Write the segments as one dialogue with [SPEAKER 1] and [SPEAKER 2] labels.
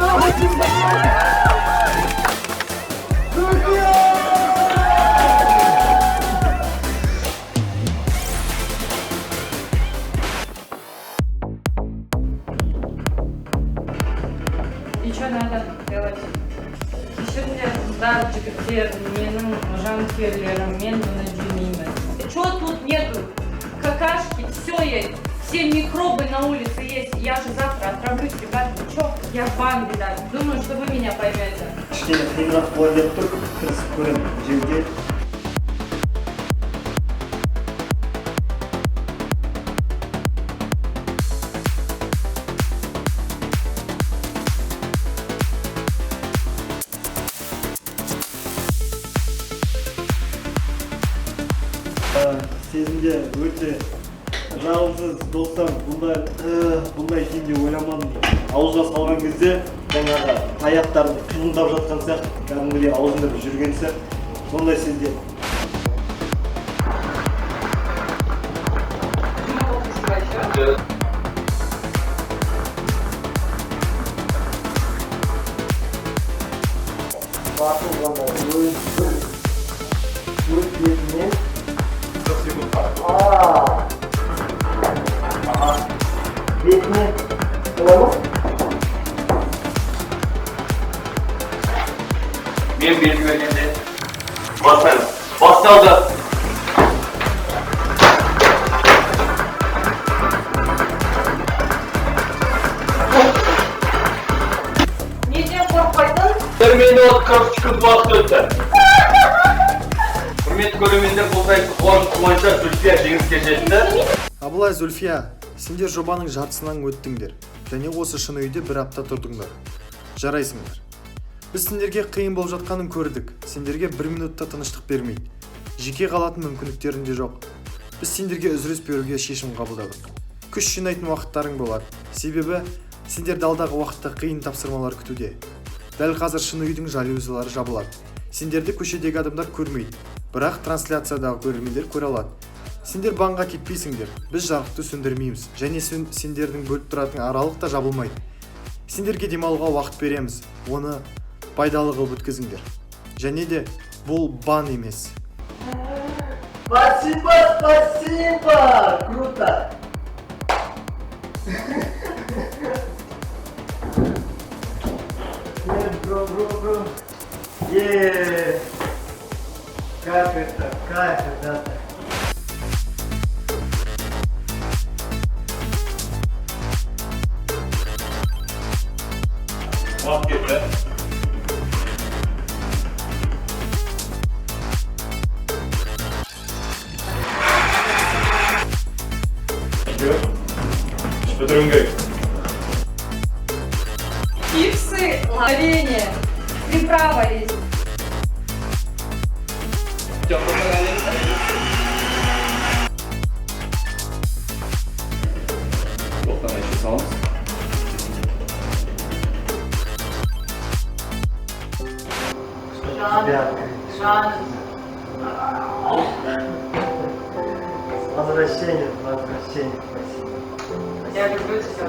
[SPEAKER 1] И что надо делать? Кешіріңдер, қыздар, жігіттер, менің жанкүйерлерім, мен бұны жемеймін. Чё тут нету? Какашки, все микробы на улице есть. Я же завтра отравлюсь, ребята. Чё? Я в бан, ребят. Думаю, что вы меня поймете.
[SPEAKER 2] Кішкене қиынырақ болады деп тұр, тырысып көремін жерге. Сезімде өте жалғыз достар, бұндай кейінде ойламадым. Ауызға салған кезде жаңағы аяқтарды қимылдап жатқан сияқты, кәдімгідей аузында жүрген сияқты, сондай сезді. Батылғанда өз бетінен бетіне болады ма?
[SPEAKER 3] Мен белгі бергенде бастаймыз. Басталды.
[SPEAKER 1] Неден қорықпайтын?
[SPEAKER 3] Бір минут 40 секунд уақыт өтті. Құрметті көрермендер, бұл сайты қуаныш бойынша Зүлфия жеңіске жетті.
[SPEAKER 4] Абылай, Зүлфия, сендер жобаның жартысынан өттіңдер және осы шыны үйде бір апта тұрдыңдар. Жарайсыңдар. Біз сендерге қиын болып жатқанын көрдік. Сендерге 1 минутта тыныштық бермейді. Жеке қалатын мүмкіндіктерің де жоқ. Біз сендерге үзіліс беруге шешім қабылдадық. Күш жинайтын уақыттарың болады. Себебі сендерді алдағы уақытта қиын тапсырмалар күтуде. Дәл қазір шыны үйдің жалюзилары жабылады. Сендерді көшедегі адамдар көрмейді, бірақ трансляциядағы көрермендер көре алады. Сендер банға кетпейсіңдер. Біз жарықты сөндірмейміз және сендердің бөліп тұратын аралық та жабылмайды. Сендерге демалуға уақыт береміз. Оны пайдалы қылып өткізіңдер. Және де бұл бан емес.
[SPEAKER 2] Спасибо, спасибо! Круто! Бро. Как это, ребята?
[SPEAKER 3] Уақыт кетті. Іш бітіруім керек.
[SPEAKER 1] Чипсы, варенье, приправа есть.
[SPEAKER 3] Тоқтан еще саламыз.
[SPEAKER 1] Шан.
[SPEAKER 2] Возвращение. Спасибо.
[SPEAKER 1] Я люблю тебя.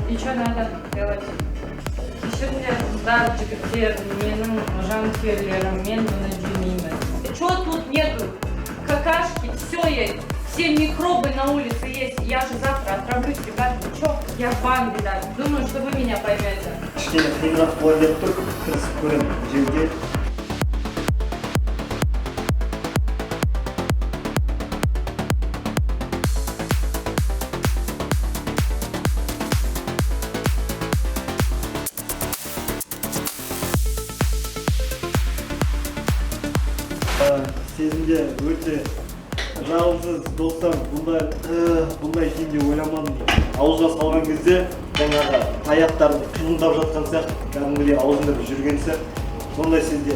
[SPEAKER 1] И что надо делать? Кешіріңдер, қыздар, жігіттер, менің жанкүйерлерім, мен бұны жемеймін. Чё тут нету? Какашки, все микробы на улице есть. Я же завтра отравлюсь, ребята. Чё? Я в бан, ребят. Думаю, что вы меня поймете.
[SPEAKER 2] Кішкене қиынырақ болады деп тұр, тырысып көремін жерге. Сезімде өте жалғыз достар, бұндай кейінде ойламадым. Ауызға салған кезде жаңағы таяқтарды қимылдап жатқан сияқты, кәдімгідей аузында бір жүрген сияқты, сондай сезді.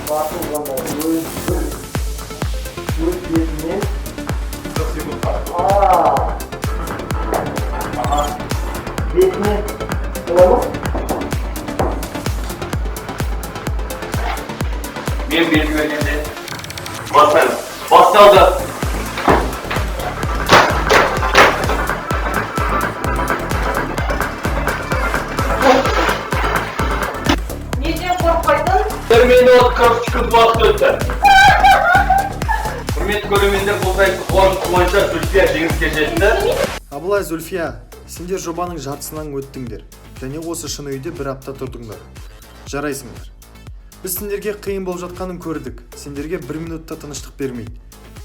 [SPEAKER 2] Басылғанда өз бетінен бетінен бола ма?
[SPEAKER 3] Мен белгі бергенде бастаймыз. Басталды.
[SPEAKER 1] Неден қорықпайтын?
[SPEAKER 3] 1 минут 40 секунд уақыт өтті. Құрметті көрермендер, бұл сайысты қуаныш қуанышта Зүлфия жеңіске жетті.
[SPEAKER 4] Абылай, Зүлфия, сендер жобаның жартысынан өттіңдер және осы шын үйде бір апта тұрдыңдар. Жарайсыңдар. Біз сендерге қиын болып жатқанын көрдік. Сендерге 1 минутта тыныштық бермейді.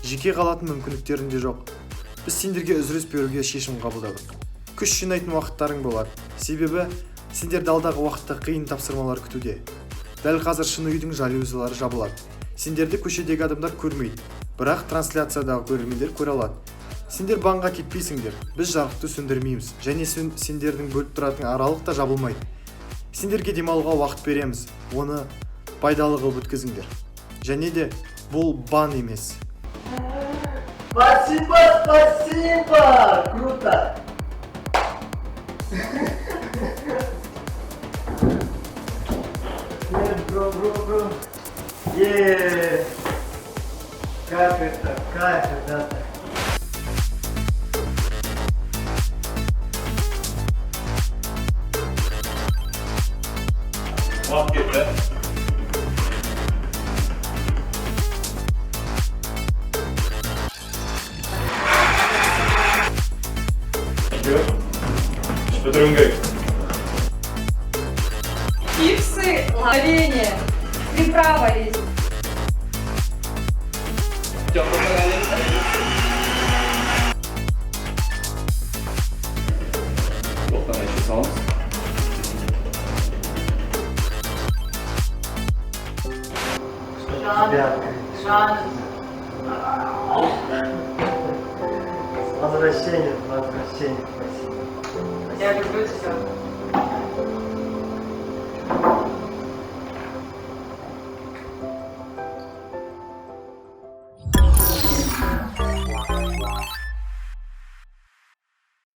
[SPEAKER 4] Жеке қалатын мүмкіндіктерің де жоқ. Біз сендерге үзіліс беруге шешім қабылдадық. Күш жинайтын уақыттарың болады. Себебі сендерді алдағы уақытта қиын тапсырмалар күтуде. Дәл қазір шын үйдің жалюзилары жабылады. Сендерді көшедегі адамдар көрмейді, бірақ трансляциядағы көрермендер көре алады. Сендер банға кетпейсіңдер. Біз жарықты сөндірмейміз және сендердің бөліп тұратын аралық та жабылмайды. Сендерге демалуға уақыт береміз. Оны пайдалы қылып өткізіңдер. Және де бұл бан емес.
[SPEAKER 2] Спасибо, спасибо! Круто! Бро. Как это, ребята?
[SPEAKER 3] Уақыт кетті. Бітіруім керек.
[SPEAKER 1] Чипсы, варенье, приправа есть.
[SPEAKER 3] Тоқтан айшы салымыз.
[SPEAKER 2] Возвращение, спасибо.
[SPEAKER 1] Я люблю тебя.